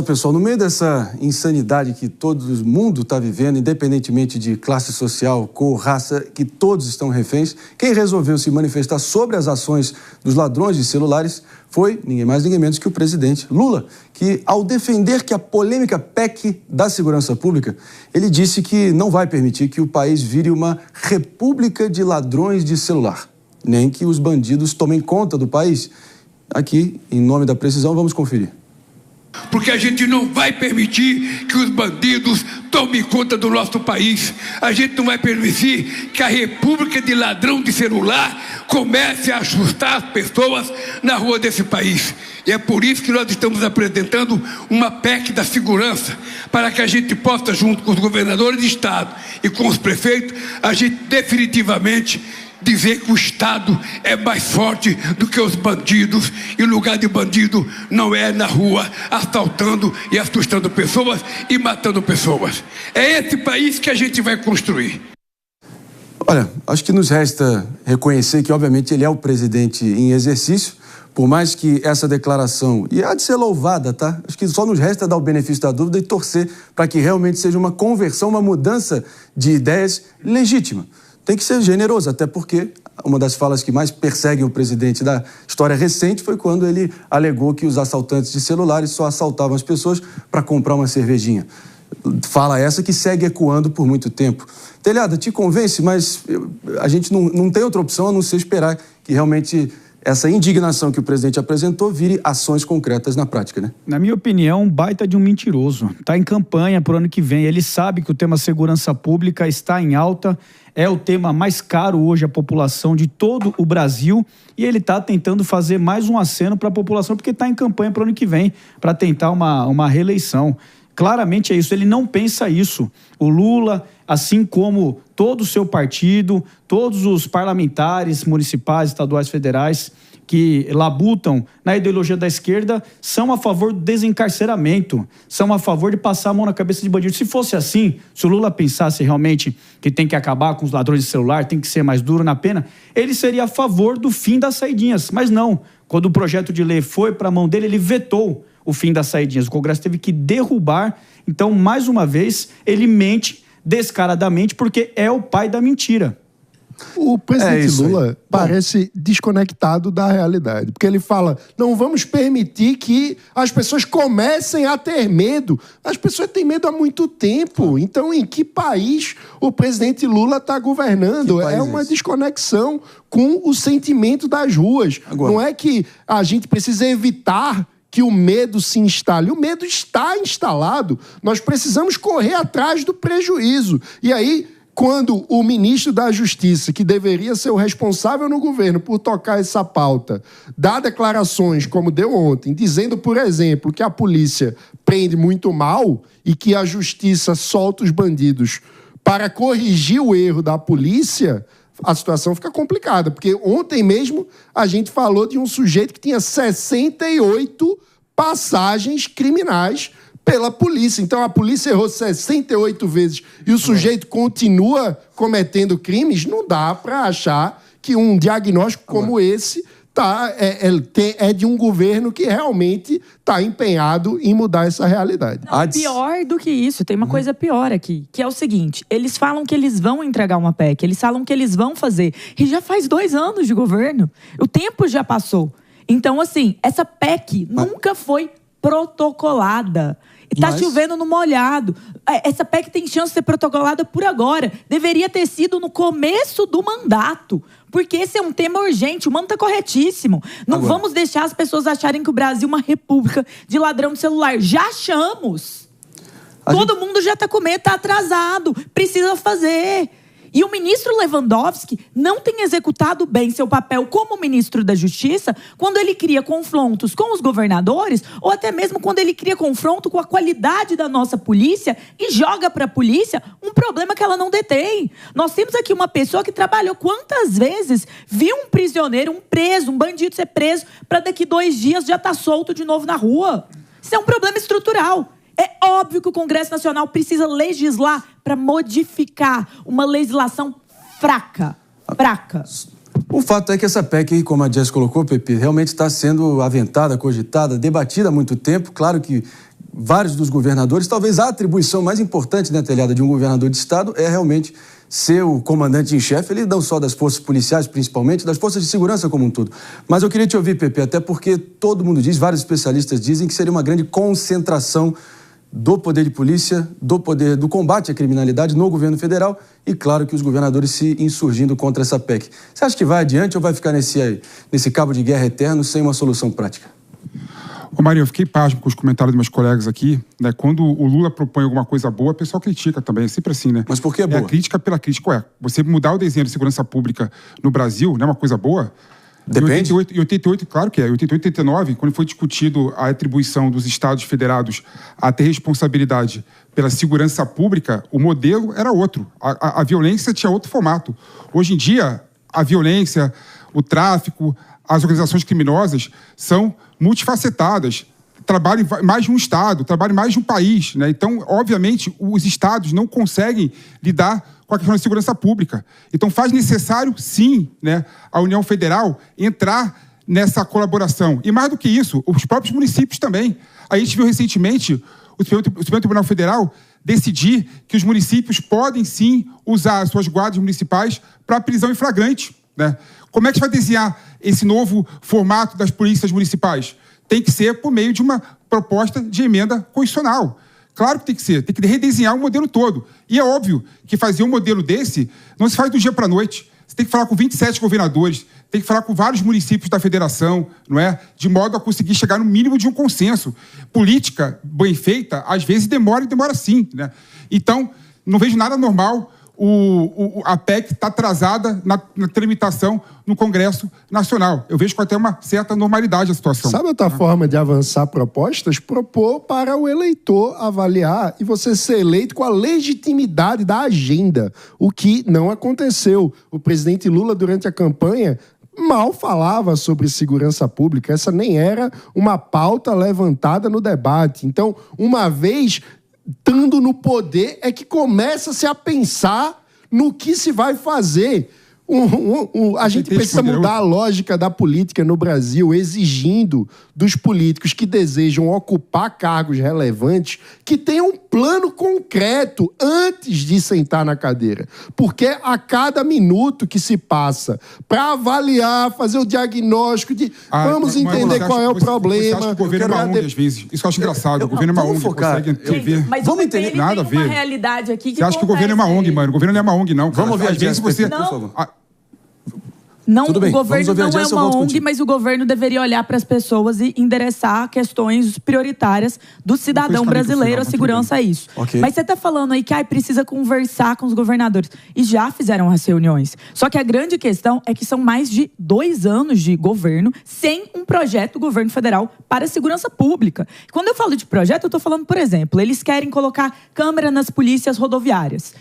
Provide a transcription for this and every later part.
Pessoal, no meio dessa insanidade que todo mundo está vivendo, independentemente de classe social, cor, raça, que todos estão reféns, quem resolveu se manifestar sobre as ações dos ladrões de celulares foi ninguém mais, ninguém menos que o presidente Lula, que ao defender que a polêmica PEC da segurança pública, ele disse que não vai permitir que o país vire uma república de ladrões de celular, nem que os bandidos tomem conta do país. Aqui, em nome da precisão, vamos conferir. Porque a gente não vai permitir que os bandidos tomem conta do nosso país. A gente não vai permitir que a república de ladrão de celular comece a assustar as pessoas na rua desse país. E é por isso que nós estamos apresentando uma PEC da segurança, para que a gente possa, junto com os governadores de estado e com os prefeitos, a gente definitivamente dizer que o Estado é mais forte do que os bandidos, e o lugar de bandido não é na rua assaltando e assustando pessoas e matando pessoas. É esse país que a gente vai construir. Olha, acho que nos resta reconhecer que, obviamente, ele é o presidente em exercício, por mais que essa declaração, e há de ser louvada, tá? Acho que só nos resta dar o benefício da dúvida e torcer para que realmente seja uma conversão, uma mudança de ideias legítima. Tem que ser generoso, até porque uma das falas que mais perseguem o presidente da história recente foi quando ele alegou que os assaltantes de celulares só assaltavam as pessoas para comprar uma cervejinha. Fala essa que segue ecoando por muito tempo. Telhada, te convence, mas a gente não tem outra opção a não ser esperar que realmente essa indignação que o presidente apresentou vire ações concretas na prática, né? Na minha opinião, um baita de um mentiroso. Está em campanha para o ano que vem. Ele sabe que o tema segurança pública está em alta, é o tema mais caro hoje à população de todo o Brasil, e ele está tentando fazer mais um aceno para a população, porque está em campanha para o ano que vem, para tentar uma reeleição. Claramente é isso, ele não pensa isso. O Lula, assim como todo o seu partido, todos os parlamentares municipais, estaduais, federais, que labutam na ideologia da esquerda, são a favor do desencarceramento, são a favor de passar a mão na cabeça de bandido. Se fosse assim, se o Lula pensasse realmente que tem que acabar com os ladrões de celular, tem que ser mais duro na pena, ele seria a favor do fim das saidinhas. Mas não, quando o projeto de lei foi para a mão dele, ele vetou o fim das saidinhas. O Congresso teve que derrubar. Então, mais uma vez, ele mente descaradamente porque é o pai da mentira. O presidente Lula parece desconectado da realidade, porque ele fala, não vamos permitir que as pessoas comecem a ter medo. As pessoas têm medo há muito tempo. Então, em que país o presidente Lula está governando? É uma desconexão com o sentimento das ruas. Agora, não é que a gente precisa evitar que o medo se instale. O medo está instalado. Nós precisamos correr atrás do prejuízo. E aí, quando o ministro da Justiça, que deveria ser o responsável no governo por tocar essa pauta, dá declarações, como deu ontem, dizendo, por exemplo, que a polícia prende muito mal e que a Justiça solta os bandidos para corrigir o erro da polícia, a situação fica complicada. Porque ontem mesmo a gente falou de um sujeito que tinha 68 passagens criminais pela polícia. Então, a polícia errou 68 vezes e o sujeito continua cometendo crimes. Não dá para achar que um diagnóstico como esse é de um governo que realmente está empenhado em mudar essa realidade. Não, pior do que isso, tem uma coisa pior aqui, que é o seguinte, eles falam que eles vão entregar uma PEC, eles falam que eles vão fazer, e já faz 2 anos de governo, o tempo já passou. Então, assim, essa PEC nunca foi protocolada. Está chovendo no molhado. Essa PEC tem chance de ser protocolada por agora. Deveria ter sido no começo do mandato. Porque esse é um tema urgente. O mano está corretíssimo. Não vamos deixar as pessoas acharem que o Brasil é uma república de ladrão de celular. Já achamos. Todo mundo já está com medo, está atrasado. Precisa fazer. E o ministro Lewandowski não tem executado bem seu papel como ministro da Justiça quando ele cria confrontos com os governadores ou até mesmo quando ele cria confronto com a qualidade da nossa polícia e joga para a polícia um problema que ela não detém. Nós temos aqui uma pessoa que trabalhou quantas vezes viu um prisioneiro, um preso, um bandido ser preso para daqui 2 dias já estar solto de novo na rua. Isso é um problema estrutural. É óbvio que o Congresso Nacional precisa legislar para modificar uma legislação fraca. O fato é que essa PEC, como a Jess colocou, Pepe, realmente está sendo aventada, cogitada, debatida há muito tempo. Claro que vários dos governadores, talvez a atribuição mais importante, né, Telhada, de um governador de estado é realmente ser o comandante em chefe, ele não só das forças policiais, principalmente, das forças de segurança como um todo. Mas eu queria te ouvir, Pepe, até porque todo mundo diz, vários especialistas dizem que seria uma grande concentração do poder de polícia, do combate à criminalidade no governo federal e, claro, que os governadores se insurgindo contra essa PEC. Você acha que vai adiante ou vai ficar nesse cabo de guerra eterno sem uma solução prática? Ô Marinho, eu fiquei pasmo com os comentários dos meus colegas aqui, né? Quando o Lula propõe alguma coisa boa, o pessoal critica também, é sempre assim, né? Mas por que é boa? É a crítica pela crítica. Ué, você mudar o desenho de segurança pública no Brasil, não é uma coisa boa? Depende. Em 88, claro que é. Em 88 e 89, quando foi discutido a atribuição dos estados federados a ter responsabilidade pela segurança pública, o modelo era outro. A violência tinha outro formato. Hoje em dia, a violência, o tráfico, as organizações criminosas são multifacetadas. Trabalham mais de um estado, trabalham mais de um país, né? Então, obviamente, os estados não conseguem lidar com a questão da segurança pública. Então, faz necessário, sim, né, a União Federal entrar nessa colaboração. E mais do que isso, os próprios municípios também. A gente viu recentemente o Supremo Tribunal Federal decidir que os municípios podem, sim, usar as suas guardas municipais para prisão em flagrante, né? Como é que a gente vai desenhar esse novo formato das polícias municipais? Tem que ser por meio de uma proposta de emenda constitucional. Claro que tem que ser, tem que redesenhar o modelo todo. E é óbvio que fazer um modelo desse não se faz do dia para a noite. Você tem que falar com 27 governadores, tem que falar com vários municípios da federação, não é? De modo a conseguir chegar no mínimo de um consenso. Política bem feita, às vezes demora sim, né? Então, não vejo nada normal a PEC está atrasada na tramitação no Congresso Nacional. Eu vejo com até uma certa normalidade a situação. Sabe outra forma de avançar propostas? Propor para o eleitor avaliar e você ser eleito com a legitimidade da agenda, o que não aconteceu. O presidente Lula, durante a campanha, mal falava sobre segurança pública. Essa nem era uma pauta levantada no debate. Então, uma vez estando no poder, é que começa-se a pensar no que se vai fazer. A gente precisa mudar a lógica da política no Brasil, exigindo dos políticos que desejam ocupar cargos relevantes que tenham um plano concreto antes de sentar na cadeira. Porque a cada minuto que se passa para avaliar, fazer o diagnóstico de vamos entender qual é o problema. Você acha que o governo é uma ONG às vezes? Isso eu acho engraçado. O governo é uma ONG, consegue ver. Mas vamos entender. Nada a ver. Uma realidade aqui que você acha que o governo é uma ONG, mano? O governo não é uma ONG, não. Vamos ver às vezes você... Não. Não, o governo não é uma ONG, mas o governo deveria olhar para as pessoas e endereçar questões prioritárias do cidadão brasileiro, a segurança é isso. Okay. Mas você está falando aí que precisa conversar com os governadores. E já fizeram as reuniões. Só que a grande questão é que são mais de 2 anos de governo sem um projeto do governo federal para a segurança pública. Quando eu falo de projeto, eu estou falando, por exemplo, eles querem colocar câmera nas polícias rodoviárias.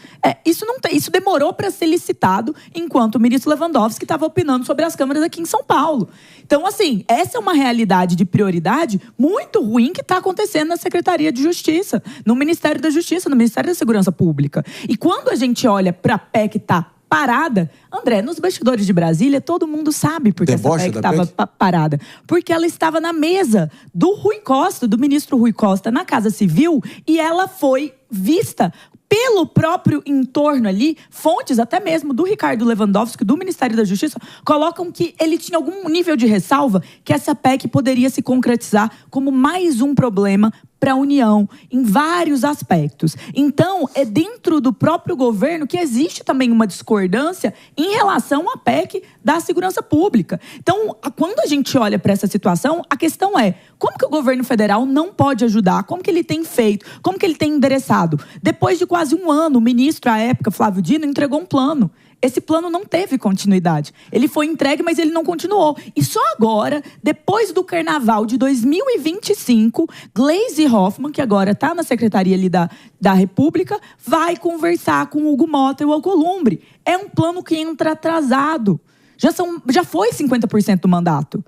Isso demorou para ser licitado enquanto o ministro Lewandowski estava opinando sobre as câmeras aqui em São Paulo. Então, assim, essa é uma realidade de prioridade muito ruim que está acontecendo na Secretaria de Justiça, no Ministério da Justiça, no Ministério da Segurança Pública. E quando a gente olha para a PEC que está parada, André, nos bastidores de Brasília, todo mundo sabe por que essa PEC estava parada. Porque ela estava na mesa do Rui Costa, do ministro Rui Costa, na Casa Civil, e ela foi vista pelo próprio entorno ali, fontes até mesmo do Ricardo Lewandowski, do Ministério da Justiça, colocam que ele tinha algum nível de ressalva que essa PEC poderia se concretizar como mais um problema para a União, em vários aspectos. Então, é dentro do próprio governo que existe também uma discordância em relação à PEC da segurança pública. Então, quando a gente olha para essa situação, a questão é, como que o governo federal não pode ajudar? Como que ele tem feito? Como que ele tem endereçado? Depois de quase 1 ano, o ministro, à época, Flávio Dino, entregou um plano. Esse plano não teve continuidade. Ele foi entregue, mas ele não continuou. E só agora, depois do Carnaval de 2025, Gleisi Hoffmann, que agora está na Secretaria ali da República, vai conversar com Hugo Mota e o Alcolumbre. É um plano que entra atrasado. Já foi 50% do mandato.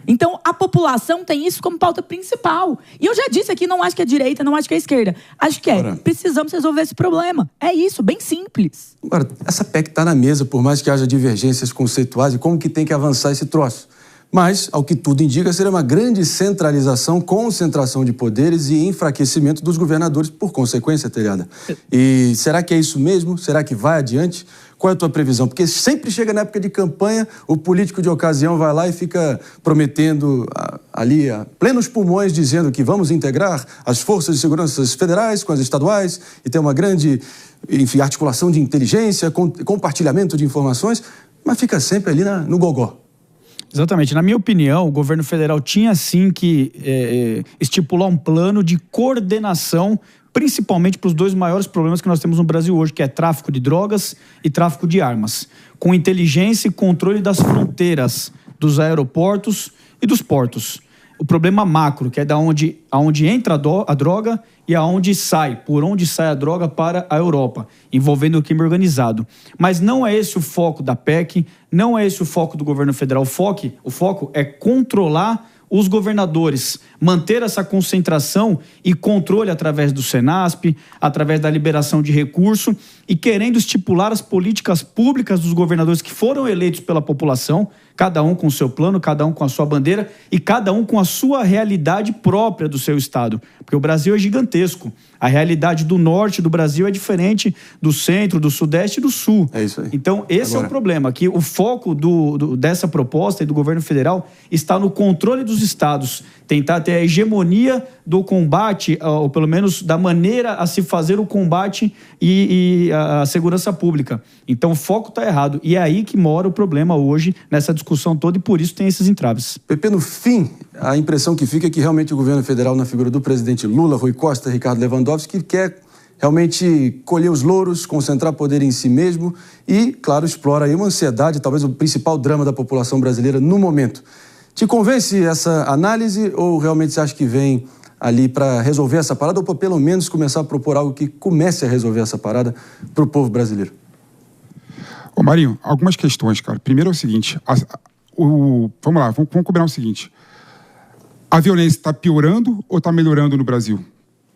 Então, a população tem isso como pauta principal. E eu já disse aqui, não acho que é direita, não acho que é esquerda. Acho que precisamos resolver esse problema. É isso, bem simples. Agora, essa PEC está na mesa, por mais que haja divergências conceituais, e como que tem que avançar esse troço. Mas, ao que tudo indica, será uma grande centralização, concentração de poderes e enfraquecimento dos governadores por consequência, Telhada. E será que é isso mesmo? Será que vai adiante? Qual é a tua previsão? Porque sempre chega na época de campanha, o político de ocasião vai lá e fica prometendo ali a plenos pulmões, dizendo que vamos integrar as forças de segurança federais com as estaduais e ter uma grande, enfim, articulação de inteligência, compartilhamento de informações, mas fica sempre ali no gogó. Exatamente. Na minha opinião, o governo federal tinha sim que estipular um plano de coordenação, principalmente para os dois maiores problemas que nós temos no Brasil hoje, que é tráfico de drogas e tráfico de armas. Com inteligência e controle das fronteiras, dos aeroportos e dos portos. O problema macro, que é aonde entra a droga e aonde sai, por onde sai a droga para a Europa, envolvendo o crime organizado. Mas não é esse o foco da PEC, não é esse o foco do governo federal. O foco é controlar os governadores, manter essa concentração e controle através do Senasp, através da liberação de recurso e querendo estipular as políticas públicas dos governadores que foram eleitos pela população, cada um com o seu plano, cada um com a sua bandeira e cada um com a sua realidade própria do seu estado. Porque o Brasil é gigantesco. A realidade do norte do Brasil é diferente do centro, do sudeste e do sul. É isso aí. Então, esse é o problema, que o foco dessa proposta e do governo federal está no controle dos estados, tentar ter a hegemonia do combate, ou pelo menos da maneira a se fazer o combate e a segurança pública. Então, o foco está errado. E é aí que mora o problema hoje, nessa discussão toda, e por isso tem esses entraves. Pepe, no fim, a impressão que fica é que realmente o governo federal, na figura do presidente Lula, Rui Costa, Ricardo Lewandowski, quer realmente colher os louros, concentrar poder em si mesmo e, claro, explora aí uma ansiedade, talvez o principal drama da população brasileira no momento. Te convence essa análise ou realmente você acha que vem ali para resolver essa parada ou para pelo menos começar a propor algo que comece a resolver essa parada para o povo brasileiro? Ô Marinho, algumas questões, cara. Primeiro é o seguinte, vamos lá, vamos combinar o seguinte. A violência está piorando ou está melhorando no Brasil?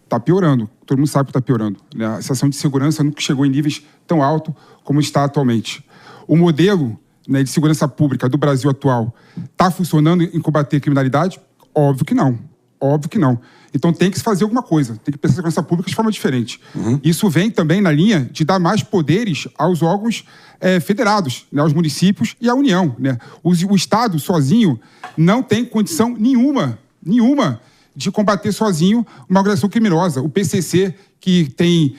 Está piorando, todo mundo sabe que está piorando. Né? A sensação de segurança nunca chegou em níveis tão altos como está atualmente. O modelo, né, de segurança pública do Brasil atual está funcionando em combater a criminalidade? Óbvio que não. Óbvio que não. Então tem que se fazer alguma coisa, tem que pensar a segurança pública de forma diferente. Isso vem também na linha de dar mais poderes aos órgãos federados, né, aos municípios e à União. Né? O Estado sozinho não tem condição nenhuma de combater sozinho uma organização criminosa. O PCC, que tem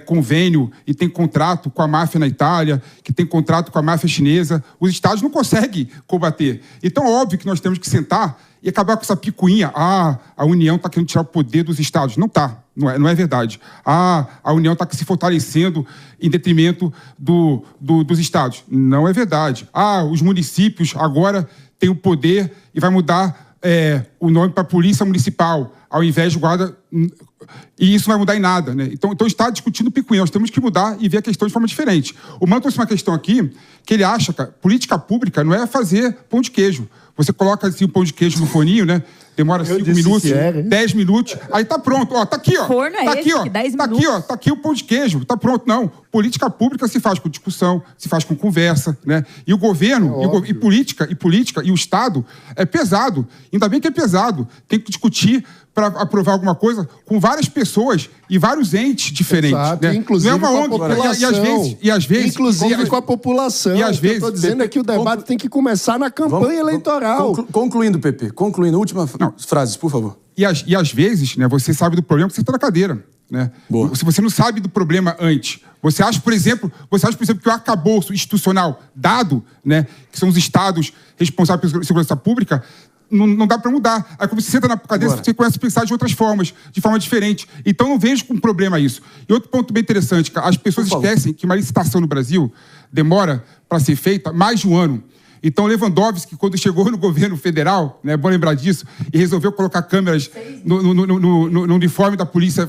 convênio e tem contrato com a máfia na Itália, que tem contrato com a máfia chinesa, os estados não conseguem combater. Então, óbvio que nós temos que sentar e acabar com essa picuinha. A União está querendo tirar o poder dos estados. Não está. Não é verdade. A União está se fortalecendo em detrimento dos estados. Não é verdade. Os municípios agora têm o poder e vai mudar o nome para Polícia Municipal, ao invés de guarda... E isso não vai mudar em nada, né? Então está discutindo picuinha. Nós temos que mudar e ver a questão de forma diferente. O Mano trouxe uma questão aqui que ele acha que política pública não é fazer pão de queijo. Você coloca assim o pão de queijo no forninho, né? Demora 5 minutos, 10 minutos, aí tá pronto. Ó, tá aqui, ó. Forno tá aqui, ó. 10 tá aqui, ó. Tá aqui o pão de queijo. Tá pronto. Não. Política pública se faz com discussão, se faz com conversa, né? E o governo, e política, e o Estado é pesado. Ainda bem que é pesado. Tem que discutir para aprovar alguma coisa com várias pessoas e vários entes diferentes. Exato, né? inclusive não é uma com a ONG. população. E às vezes... Inclusive com a população. E às vezes... Eu estou dizendo é que o debate tem que começar na campanha eleitoral. Concluindo, Pepe. Concluindo. Última frase, por favor. E às vezes, né, você sabe do problema que você está na cadeira. Né? Se você não sabe do problema antes, você acha, por exemplo, que o arcabouço institucional dado, né, que são os estados responsáveis pela segurança pública, não dá para mudar. Aí quando você senta na cadeira, você começa a pensar de outras formas, de forma diferente. Então não vejo com problema isso. E outro ponto bem interessante, as pessoas esquecem que uma licitação no Brasil demora para ser feita mais de um ano. Então, Lewandowski, quando chegou no governo federal, né, é bom lembrar disso, e resolveu colocar câmeras no uniforme da Polícia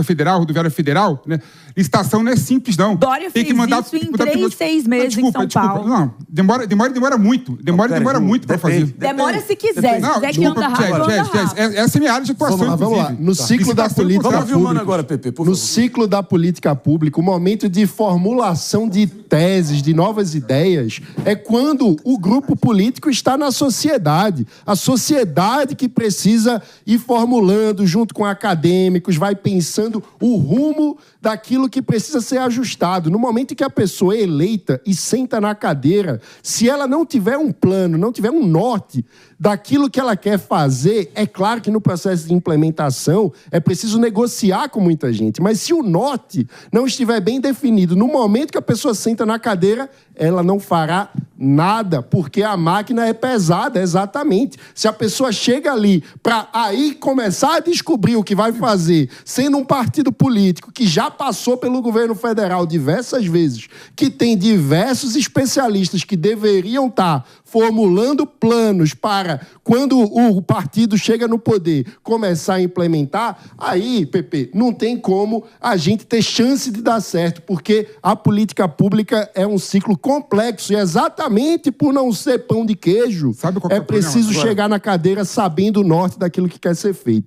Federal, rodoviária federal, né, licitação não é simples, não. Dória fez isso em 3, 6 meses em São Paulo. Não, demora muito. Demora muito para fazer. Demora se quiser. Se quiser que anda rápido, anda rápido. Essa é a minha área de atuação, vamos lá. No ciclo da política pública, agora, Pepe, por no favor. ciclo da política pública, o momento de formulação de teses, de novas ideias, é quando o grupo político está na sociedade. A sociedade que precisa ir formulando, junto com acadêmicos, vai pensando o rumo daquilo que precisa ser ajustado. No momento em que a pessoa é eleita e senta na cadeira, se ela não tiver um plano, não tiver um norte daquilo que ela quer fazer, é claro que no processo de implementação é preciso negociar com muita gente, mas se o norte não estiver bem definido, no momento que a pessoa senta na cadeira, ela não fará nada, porque a máquina é pesada, exatamente. Se a pessoa chega ali para aí começar a descobrir o que vai fazer, sendo um partido político que já passou pelo governo federal diversas vezes, que tem diversos especialistas que deveriam estar formulando planos para, quando o partido chega no poder, começar a implementar, aí, Pepe, não tem como a gente ter chance de dar certo, porque a política pública é um ciclo complexo, e exatamente por não ser pão de queijo, é preciso chegar na cadeira sabendo o norte daquilo que quer ser feito.